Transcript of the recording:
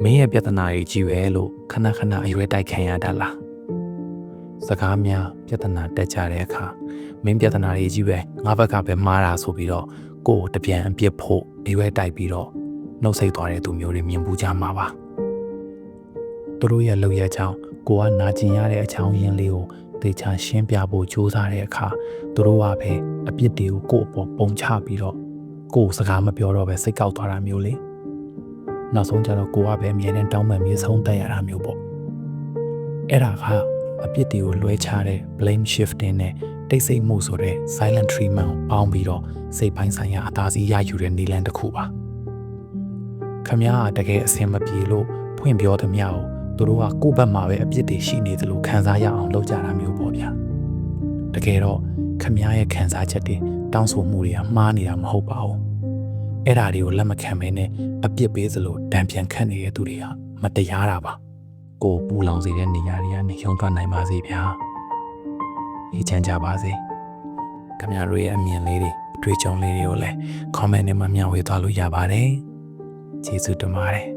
မင်းရဲ့ပြဿနာကြီးကြီးပဲလို့ခဏခဏအရွယ်တိုက်ခံရတတ်လားစကားများပြဿနာတက်ကြတဲ့အခါမင်းပြဿနာကြီးကြီးပဲငါဘက်ကပဲမှားတာဆိုပြီးတော့ကိုယ်တပြန်အပြစ်ဖို့အရွယ်တိုက်ပြီးတော့နှုတ်ဆက်သွားတဲ့သူမျိုးတွေမြင်ဘူးကြမှာပါသူတို့ရဲ့လုပ်ရကြောင်းကိုကနာကျင်ရတဲ့အချောင်းရင်းလေးကိုသေချာရှင်းပြဖို့ကြိုးစားတဲ့အခါသူတို့ကပဲအပြစ်တွေကိုကိုယ့်အပေါ်ပုံချပြီးတော့ကိုယ်စကားမပြောတော့ပဲစိတ်ကောက်သွားတာမျိုးလေနောက်ဆုံးကျတော့ကိုကပဲအမြဲတမ်းတောင်းပန်ပြီးဆုံးသက်ရတာမျိုးပေါ့အဲ့ဒါကအပြစ်တွေကိုလွှဲချတဲ့ blame shifting နဲ့တိတ်ဆိတ်မှုဆိုတဲ့ silent treatment ကိုပေါင်းပြီးတော့စိတ်ပိုင်းဆိုင်ရာအသာစီးရယူတဲ့နည်းလမ်းတစ်ခုပါခမည်းကတကယ်အဆင်မပြေလို့ဖွင့်ပြောသမျှကိုသူတို့ကကိုယ့်ဘက်မှာပဲအပြစ်တွေရှိနေသလိုခံစားရအောင်လုပ်ကြတာမျိုးပေါ့ဗျာတကယ်တော့ခမည်းရဲ့ခံစားချက်တွေတောင်းဆိုမှုတွေကမှားနေတာမဟုတ်ပါဘူးအဲ့ဒါတွေကိုလက်မခံဘဲနဲ့အပြစ်ပေးသလိုတံပြန်ခတ်နေတဲ့သူတွေကမတရားတာပါကိုပူလောင်စေတဲ့နေရာတွေကနေရုံထွက်နိုင်ပါစေဗျာအေးချမ်းကြပါစေခင်ဗျားတို့ရဲ့အမြင်လေးတွေအတွေ့အကြုံလေးတွေကိုလည်း comment ထဲမှာမျှဝေသွားလို့ရပါတယ်ကျေးဇူးတင်ပါတယ်